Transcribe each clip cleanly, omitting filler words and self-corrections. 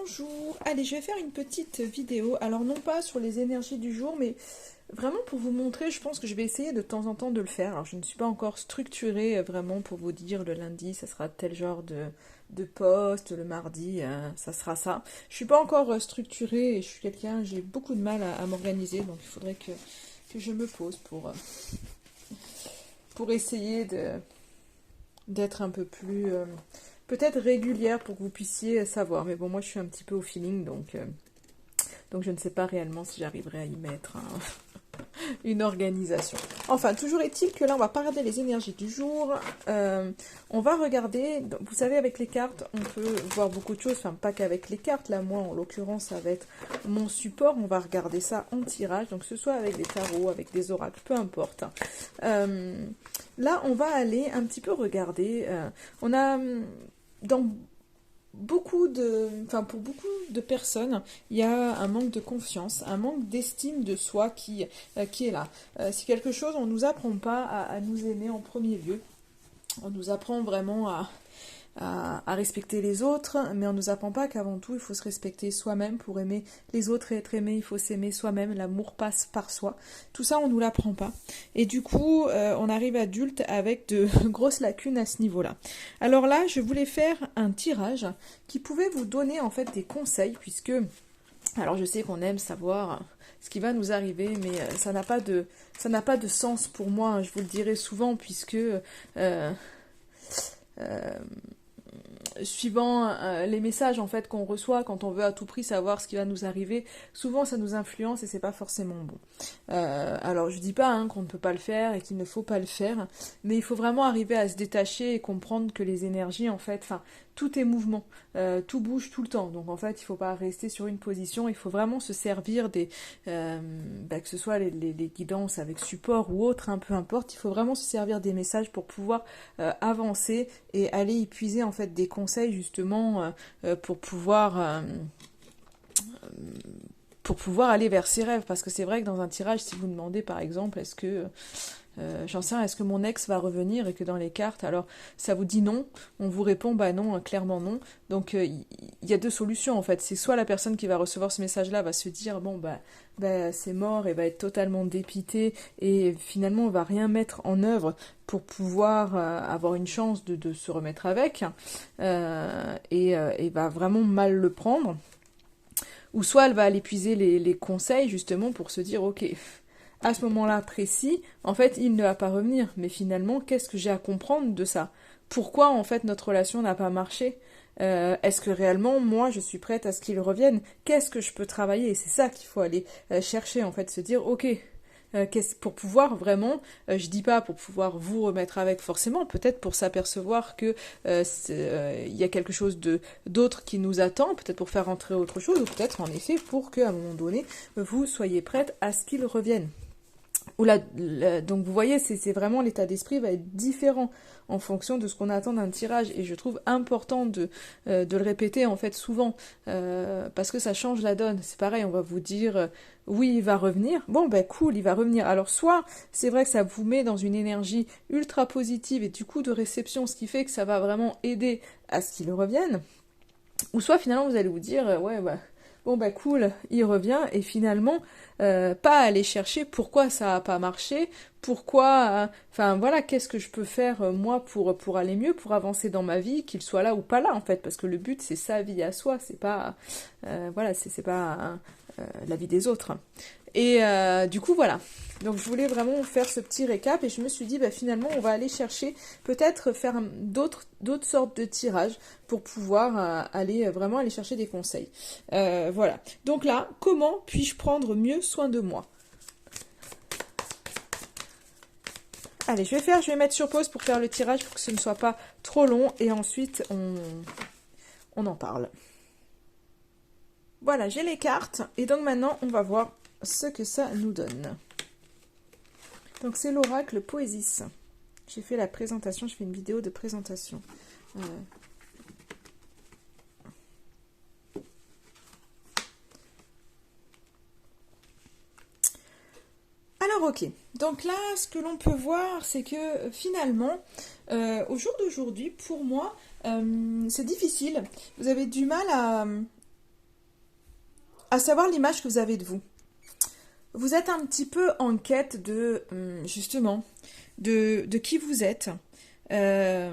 Bonjour, allez je vais faire une petite vidéo, alors non pas sur les énergies du jour mais vraiment pour vous montrer, je pense que je vais essayer de temps en temps de le faire. Alors je ne suis pas encore structurée vraiment pour vous dire le lundi ça sera tel genre de post, le mardi ça sera ça. Je suis pas encore structurée et je suis quelqu'un, j'ai beaucoup de mal à m'organiser donc il faudrait que je me pose pour essayer d'être un peu plus... peut-être régulière pour que vous puissiez savoir. Mais bon, moi je suis un petit peu au feeling, donc je ne sais pas réellement si j'arriverai à y mettre une organisation. Enfin, toujours est-il que là, on va pas regarder les énergies du jour. On va regarder, vous savez, avec les cartes, on peut voir beaucoup de choses. Enfin, pas qu'avec les cartes. Là, moi, en l'occurrence, ça va être mon support. On va regarder ça en tirage. Donc, que ce soit avec des tarots, avec des oracles, peu importe. Là, on va aller un petit peu regarder. On a... Dans pour beaucoup de personnes, il y a un manque de confiance, un manque d'estime de soi qui est là. C'est quelque chose, on ne nous apprend pas à nous aimer en premier lieu. On nous apprend vraiment à respecter les autres, mais on ne nous apprend pas qu'avant tout, il faut se respecter soi-même pour aimer les autres et être aimé, il faut s'aimer soi-même, l'amour passe par soi. Tout ça, on ne nous l'apprend pas. Et du coup, on arrive adulte avec de grosses lacunes à ce niveau-là. Alors là, je voulais faire un tirage qui pouvait vous donner en fait des conseils, puisque, alors je sais qu'on aime savoir ce qui va nous arriver, mais ça n'a pas de sens pour moi, je vous le dirai souvent, puisque... suivant les messages en fait qu'on reçoit quand on veut à tout prix savoir ce qui va nous arriver, souvent ça nous influence et c'est pas forcément bon. Alors je dis pas qu'on ne peut pas le faire et qu'il ne faut pas le faire, mais il faut vraiment arriver à se détacher et comprendre que les énergies en fait, tout est mouvement, tout bouge tout le temps, donc en fait il faut pas rester sur une position, il faut vraiment se servir des, que ce soit les guidances avec support ou autre, peu importe, il faut vraiment se servir des messages pour pouvoir avancer et aller épuiser en fait des conseils justement pour pouvoir aller vers ses rêves, parce que c'est vrai que dans un tirage, si vous demandez par exemple, est-ce que j'en sais rien, est-ce que mon ex va revenir, et que dans les cartes, alors ça vous dit non, on vous répond bah non, clairement non. Donc il y a deux solutions en fait, c'est soit la personne qui va recevoir ce message-là va se dire bon bah c'est mort et va être totalement dépitée et finalement on va rien mettre en œuvre pour pouvoir avoir une chance de se remettre avec et va vraiment mal le prendre. Ou soit elle va aller puiser les conseils justement pour se dire ok, à ce moment-là précis, en fait il ne va pas revenir, mais finalement qu'est-ce que j'ai à comprendre de ça? Pourquoi en fait notre relation n'a pas marché? Est-ce que réellement moi je suis prête à ce qu'il revienne? Qu'est-ce que je peux travailler? Et c'est ça qu'il faut aller chercher en fait, se dire ok, pour pouvoir vraiment, je dis pas pour pouvoir vous remettre avec forcément, peut-être pour s'apercevoir que y a quelque chose d'autre qui nous attend, peut-être pour faire entrer autre chose, ou peut-être en effet pour qu'à un moment donné, vous soyez prête à ce qu'il revienne. Donc vous voyez, c'est vraiment l'état d'esprit va être différent en fonction de ce qu'on attend d'un tirage, et je trouve important de le répéter en fait souvent, parce que ça change la donne. C'est pareil, on va vous dire oui il va revenir, bon ben cool il va revenir, alors soit c'est vrai que ça vous met dans une énergie ultra positive et du coup de réception, ce qui fait que ça va vraiment aider à ce qu'il revienne, ou soit finalement vous allez vous dire ouais bah bon bah cool, il revient, et finalement pas aller chercher pourquoi ça a pas marché, pourquoi, voilà, qu'est-ce que je peux faire moi pour aller mieux, pour avancer dans ma vie, qu'il soit là ou pas là en fait, parce que le but c'est sa vie à soi, c'est pas c'est pas la vie des autres. Et du coup voilà, donc je voulais vraiment faire ce petit récap et je me suis dit finalement on va aller chercher, peut-être faire d'autres sortes de tirages pour pouvoir vraiment aller chercher des conseils. Voilà, donc là, comment puis-je prendre mieux soin de moi? Allez, je vais mettre sur pause pour faire le tirage pour que ce ne soit pas trop long et ensuite on en parle. Voilà, j'ai les cartes et donc maintenant on va voir ce que ça nous donne. Donc c'est l'oracle Poésis. J'ai fait la présentation, je fais une vidéo de présentation. Alors ok, donc là ce que l'on peut voir c'est que finalement au jour d'aujourd'hui pour moi c'est difficile. Vous avez du mal à savoir l'image que vous avez de vous. Vous êtes un petit peu en quête de, justement, de qui vous êtes, de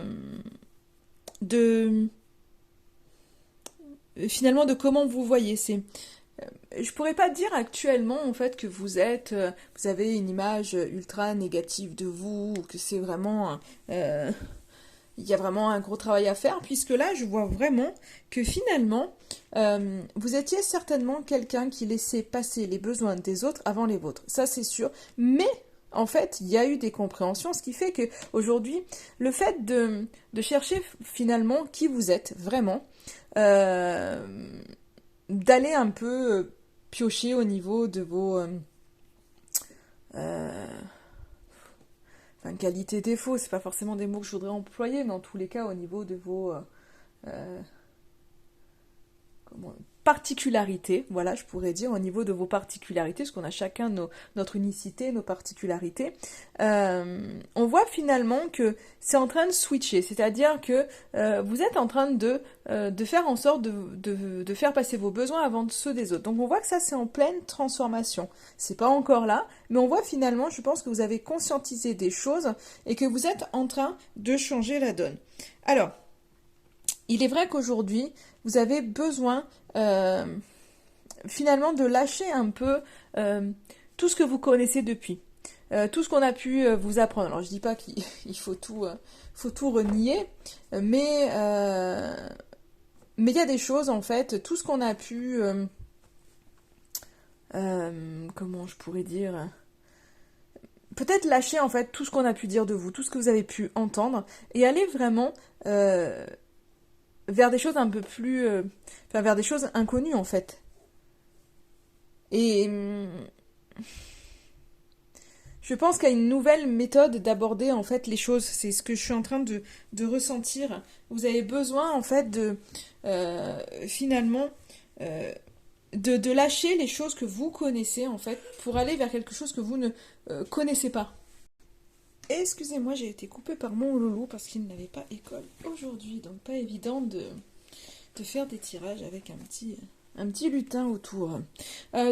finalement de comment vous voyez. Je pourrais pas dire actuellement en fait que vous avez une image ultra négative de vous, ou que c'est vraiment, il y a vraiment un gros travail à faire, puisque là je vois vraiment que finalement vous étiez certainement quelqu'un qui laissait passer les besoins des autres avant les vôtres, ça c'est sûr, mais en fait, il y a eu des compréhensions, ce qui fait que aujourd'hui, le fait de chercher finalement qui vous êtes vraiment, euh, d'aller un peu piocher au niveau de vos euh, enfin, qualités, défauts, c'est pas forcément des mots que je voudrais employer, mais en tous les cas au niveau de vos euh, comment, particularités, voilà, je pourrais dire, au niveau de vos particularités, parce qu'on a chacun notre unicité, nos particularités, on voit finalement que c'est en train de switcher, c'est-à-dire que vous êtes en train de faire en sorte de faire passer vos besoins avant ceux des autres. Donc on voit que ça c'est en pleine transformation. C'est pas encore là, mais on voit finalement, je pense que vous avez conscientisé des choses et que vous êtes en train de changer la donne. Alors, il est vrai qu'aujourd'hui, vous avez besoin finalement de lâcher un peu tout ce que vous connaissez depuis. Tout ce qu'on a pu vous apprendre. Alors je dis pas qu'il faut tout renier, mais il y a des choses en fait, tout ce qu'on a pu, comment je pourrais dire, peut-être lâcher en fait tout ce qu'on a pu dire de vous, tout ce que vous avez pu entendre, et aller vraiment vers des choses un peu plus, enfin vers des choses inconnues en fait. Et je pense qu'il y a une nouvelle méthode d'aborder en fait les choses. C'est ce que je suis en train de ressentir. Vous avez besoin en fait de finalement de lâcher les choses que vous connaissez en fait pour aller vers quelque chose que vous ne connaissez pas. Et excusez-moi, j'ai été coupée par mon loulou parce qu'il n'avait pas école aujourd'hui, donc pas évident de faire des tirages avec un petit lutin autour.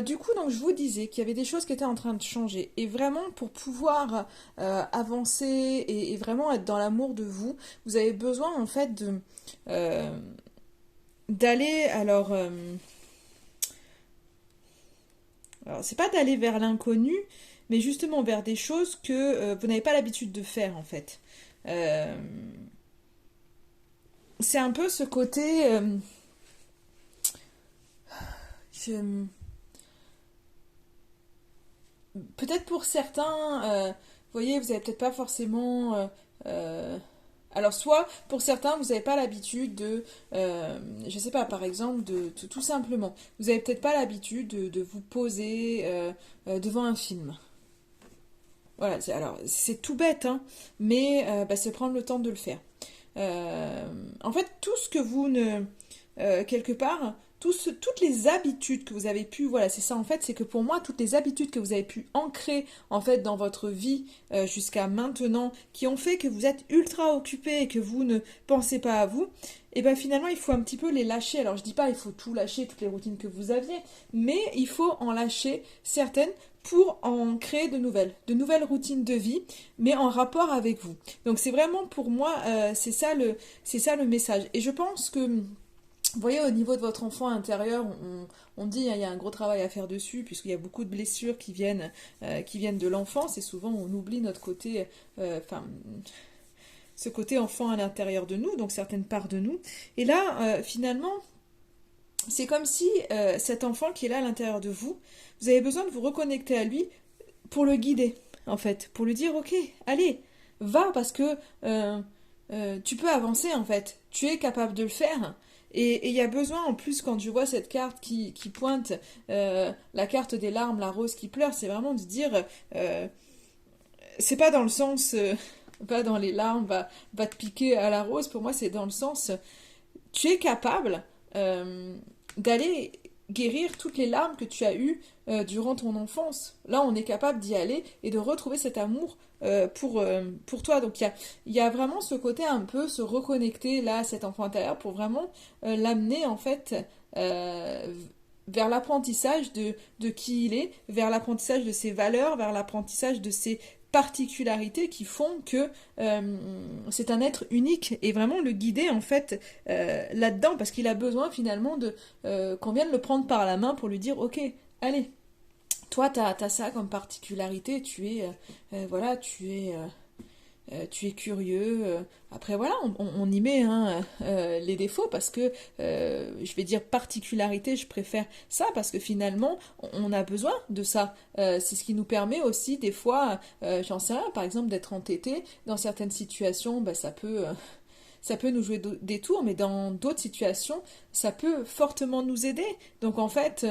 Du coup, donc je vous disais qu'il y avait des choses qui étaient en train de changer. Et vraiment, pour pouvoir avancer et vraiment être dans l'amour de vous, vous avez besoin en fait euh, d'aller. Alors c'est pas d'aller vers l'inconnu, mais justement vers des choses que vous n'avez pas l'habitude de faire en fait. Euh, c'est un peu ce côté. Je- Peut-être pour certains, vous voyez, vous n'avez peut-être pas forcément. Alors, soit pour certains, vous n'avez pas l'habitude je sais pas, par exemple, tout simplement, vous n'avez peut-être pas l'habitude de vous poser devant un film. Voilà, alors c'est tout bête, hein, mais bah, c'est prendre le temps de le faire. En fait, tout ce que vous ne, quelque part, toutes les habitudes que vous avez pu, voilà, c'est ça en fait, c'est que pour moi, toutes les habitudes que vous avez pu ancrer en fait dans votre vie jusqu'à maintenant, qui ont fait que vous êtes ultra occupé et que vous ne pensez pas à vous, et ben finalement il faut un petit peu les lâcher. Alors je dis pas il faut tout lâcher, toutes les routines que vous aviez, mais il faut en lâcher certaines pour en créer de nouvelles routines de vie, mais en rapport avec vous. Donc c'est vraiment pour moi, c'est ça le message. Et je pense que vous voyez, au niveau de votre enfant intérieur, on dit il y a un gros travail à faire dessus, puisqu'il y a beaucoup de blessures qui viennent de l'enfance, et souvent on oublie notre côté, enfin, ce côté enfant à l'intérieur de nous, donc certaines parts de nous. Et là, finalement, c'est comme si cet enfant qui est là à l'intérieur de vous, vous avez besoin de vous reconnecter à lui pour le guider, en fait, pour lui dire, ok, allez, va, parce que tu peux avancer, en fait, tu es capable de le faire. Et il y a besoin, en plus, quand je vois cette carte qui pointe la carte des larmes, la rose qui pleure, c'est vraiment de dire, c'est pas dans le sens, va dans les larmes, va te piquer à la rose, pour moi c'est dans le sens, tu es capable d'aller guérir toutes les larmes que tu as eues durant ton enfance. Là, on est capable d'y aller et de retrouver cet amour pour toi. Donc, il y a vraiment ce côté un peu se reconnecter là à cet enfant intérieur pour vraiment l'amener en fait vers l'apprentissage de qui il est, vers l'apprentissage de ses valeurs, vers l'apprentissage de ses particularités qui font que c'est un être unique et vraiment le guider en fait là-dedans parce qu'il a besoin finalement de qu'on vienne le prendre par la main pour lui dire ok, allez, toi t'as ça comme particularité, voilà, tu es curieux. Après, voilà, on y met hein, les défauts parce que, je vais dire particularité, je préfère ça parce que finalement, on a besoin de ça. C'est ce qui nous permet aussi, des fois, j'en sais rien, par exemple, d'être entêté. Dans certaines situations, bah, ça peut nous jouer des tours, mais dans d'autres situations, ça peut fortement nous aider. Donc, en fait,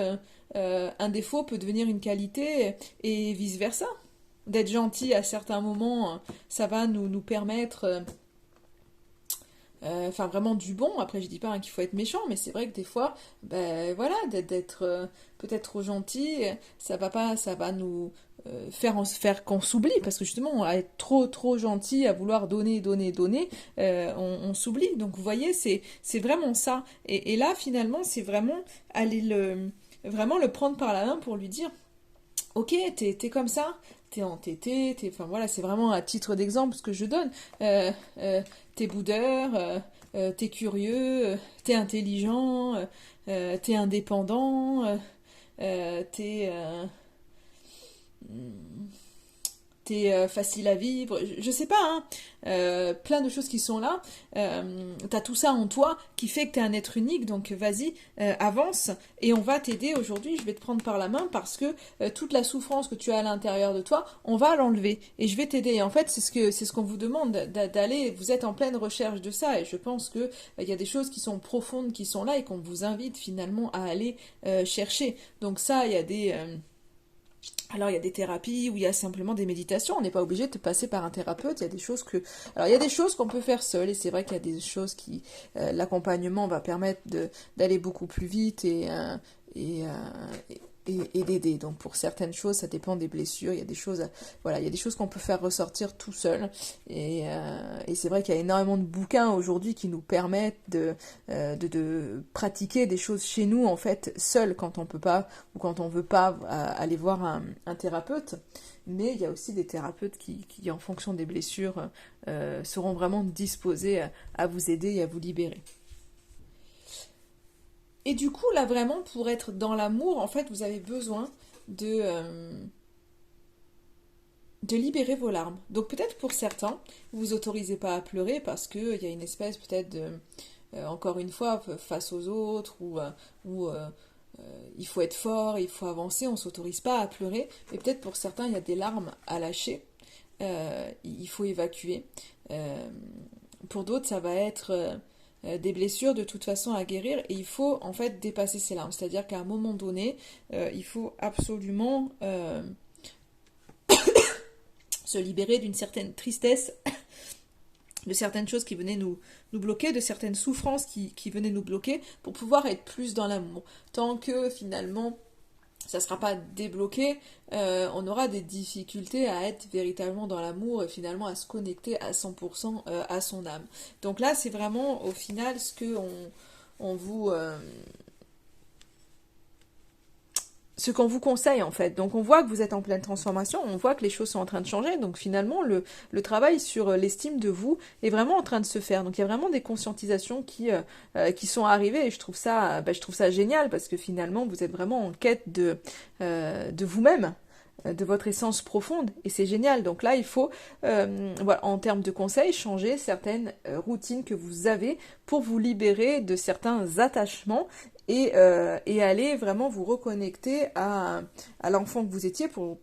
un défaut peut devenir une qualité et vice-versa. D'être gentil à certains moments, ça va nous permettre, enfin vraiment du bon. Après, je dis pas hein, qu'il faut être méchant, mais c'est vrai que des fois, ben voilà, d'être peut-être trop gentil, ça va nous faire qu'on s'oublie, parce que justement, à être trop gentil, à vouloir donner, on s'oublie. Donc, vous voyez, c'est vraiment ça. Et là, finalement, c'est vraiment aller vraiment le prendre par la main pour lui dire, ok, t'es comme ça, t'es entêté, enfin voilà, c'est vraiment à titre d'exemple ce que je donne. T'es boudeur, t'es curieux, t'es intelligent, t'es indépendant, t'es facile à vivre, je sais pas, hein, plein de choses qui sont là. T'as tout ça en toi qui fait que t'es un être unique, donc vas-y, avance et on va t'aider aujourd'hui. Je vais te prendre par la main parce que toute la souffrance que tu as à l'intérieur de toi, on va l'enlever et je vais t'aider. Et en fait, c'est ce qu'on vous demande d'aller. Vous êtes en pleine recherche de ça et je pense que il y a des choses qui sont profondes qui sont là et qu'on vous invite finalement à aller chercher. Donc ça, il y a alors il y a des thérapies où il y a simplement des méditations, on n'est pas obligé de passer par un thérapeute, il y a des choses que... Alors il y a des choses qu'on peut faire seul et c'est vrai qu'il y a des choses qui... l'accompagnement va permettre d'aller beaucoup plus vite et, et d'aider. Donc pour certaines choses, ça dépend des blessures, il y a des choses, voilà, il y a des choses qu'on peut faire ressortir tout seul et c'est vrai qu'il y a énormément de bouquins aujourd'hui qui nous permettent de pratiquer des choses chez nous en fait seul quand on peut pas ou quand on veut pas aller voir un thérapeute. Mais il y a aussi des thérapeutes qui en fonction des blessures seront vraiment disposés à vous aider et à vous libérer. Et du coup, là, vraiment, pour être dans l'amour, en fait, vous avez besoin de libérer vos larmes. Donc peut-être pour certains, vous vous autorisez pas à pleurer parce qu'il y a une espèce peut-être de... encore une fois, face aux autres, ou il faut être fort, il faut avancer, on s'autorise pas à pleurer. Mais peut-être pour certains, il y a des larmes à lâcher. Il faut évacuer. Pour d'autres, ça va être... des blessures de toute façon à guérir et il faut en fait dépasser ces larmes. C'est-à-dire qu'à un moment donné, il faut absolument se libérer d'une certaine tristesse, de certaines choses qui venaient nous bloquer, de certaines souffrances qui venaient nous bloquer pour pouvoir être plus dans l'amour. Tant que finalement ça ne sera pas débloqué, on aura des difficultés à être véritablement dans l'amour et finalement à se connecter à 100% à son âme. Donc là, c'est vraiment au final ce que ce qu'on vous conseille en fait. Donc on voit que vous êtes en pleine transformation, on voit que les choses sont en train de changer, donc finalement le travail sur l'estime de vous est vraiment en train de se faire. Donc il y a vraiment des conscientisations qui sont arrivées et je trouve ça génial parce que finalement vous êtes vraiment en quête de vous-même, de votre essence profonde et c'est génial. Donc là il faut voilà, en termes de conseils changer certaines routines que vous avez pour vous libérer de certains attachements et aller vraiment vous reconnecter à l'enfant que vous étiez pour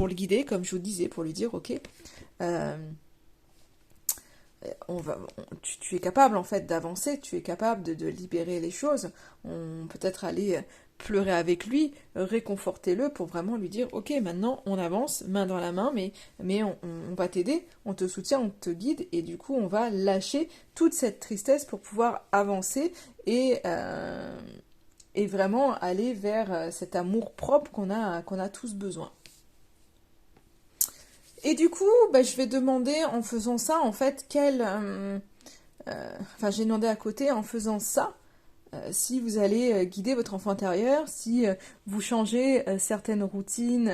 le guider, comme je vous disais, pour lui dire ok, tu es capable en fait d'avancer, tu es capable de libérer les choses, on peut-être aller pleurer avec lui, réconforter-le pour vraiment lui dire ok maintenant on avance main dans la main mais on va t'aider, on te soutient, on te guide et du coup on va lâcher toute cette tristesse pour pouvoir avancer et vraiment aller vers cet amour propre qu'on a tous besoin. Et du coup, bah, je vais demander en faisant ça, en fait, enfin, j'ai demandé à côté, en faisant ça, si vous allez guider votre enfant intérieur, si vous changez certaines routines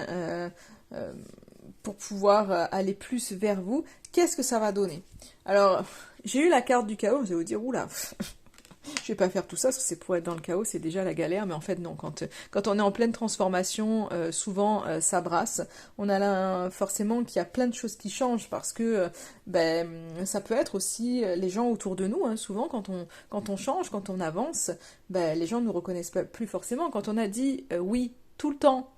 pour pouvoir aller plus vers vous, qu'est-ce que ça va donner? Alors, j'ai eu la carte du chaos, vous allez vous dire, oula, je vais pas faire tout ça, parce que c'est pour être dans le chaos, c'est déjà la galère, mais en fait non, quand on est en pleine transformation, souvent ça brasse, on a là forcément qu'il y a plein de choses qui changent, parce que ça peut être aussi les gens autour de nous, hein, souvent quand on change, quand on avance, les gens ne nous reconnaissent plus forcément, quand on a dit oui tout le temps,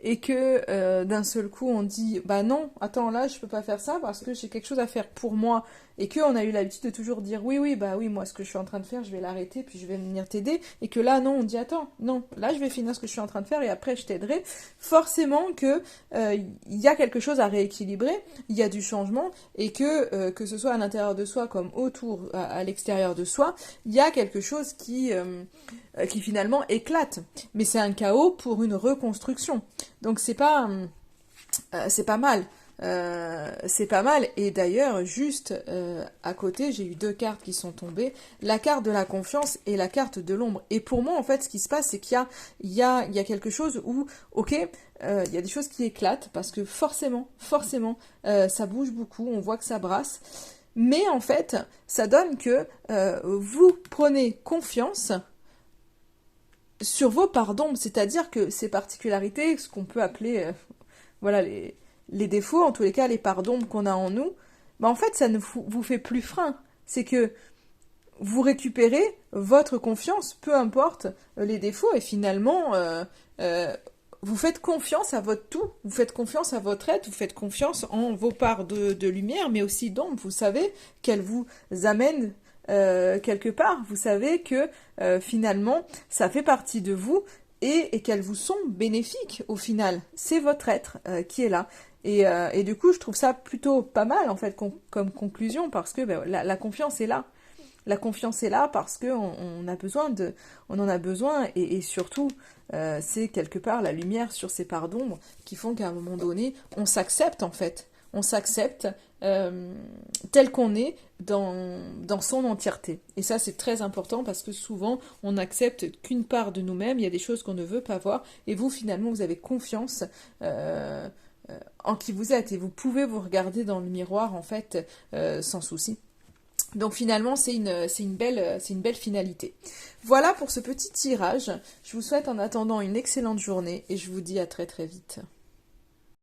et que d'un seul coup on dit bah non, attends là je peux pas faire ça parce que j'ai quelque chose à faire pour moi, et qu'on a eu l'habitude de toujours dire oui oui bah oui moi ce que je suis en train de faire je vais l'arrêter puis je vais venir t'aider, et que là non on dit attends non là je vais finir ce que je suis en train de faire et après je t'aiderai, forcément que il y a quelque chose à rééquilibrer, il y a du changement, et que ce soit à l'intérieur de soi comme autour à l'extérieur de soi, il y a quelque chose qui finalement éclate, mais c'est un chaos pour une reconstruction. Donc c'est pas mal. C'est pas mal, et d'ailleurs juste à côté j'ai eu deux cartes qui sont tombées, la carte de la confiance et la carte de l'ombre, et pour moi en fait ce qui se passe c'est qu'il y a quelque chose où ok il y a des choses qui éclatent parce que forcément ça bouge beaucoup, on voit que ça brasse, mais en fait ça donne que vous prenez confiance sur vos parts d'ombre, c'est-à-dire que ces particularités, ce qu'on peut appeler voilà les défauts, en tous les cas les parts d'ombre qu'on a en nous, en fait ça ne vous fait plus frein. C'est que vous récupérez votre confiance, peu importe les défauts, et finalement vous faites confiance à votre tout, vous faites confiance à votre être, vous faites confiance en vos parts de lumière, mais aussi d'ombre. Vous savez qu'elles vous amènent quelque part, vous savez que finalement ça fait partie de vous, et qu'elles vous sont bénéfiques au final. C'est votre être qui est là. Et du coup, je trouve ça plutôt pas mal en fait comme conclusion, parce que la confiance est là. La confiance est là parce qu'on a besoin on en a besoin, et surtout c'est quelque part la lumière sur ces parts d'ombre qui font qu'à un moment donné, on s'accepte en fait. On s'accepte tel qu'on est dans son entièreté. Et ça, c'est très important parce que souvent, on n'accepte qu'une part de nous-mêmes, il y a des choses qu'on ne veut pas voir, et vous, finalement, vous avez confiance en qui vous êtes, et vous pouvez vous regarder dans le miroir, en fait, sans souci. Donc finalement, c'est une belle finalité. Voilà pour ce petit tirage. Je vous souhaite en attendant une excellente journée, et je vous dis à très très vite.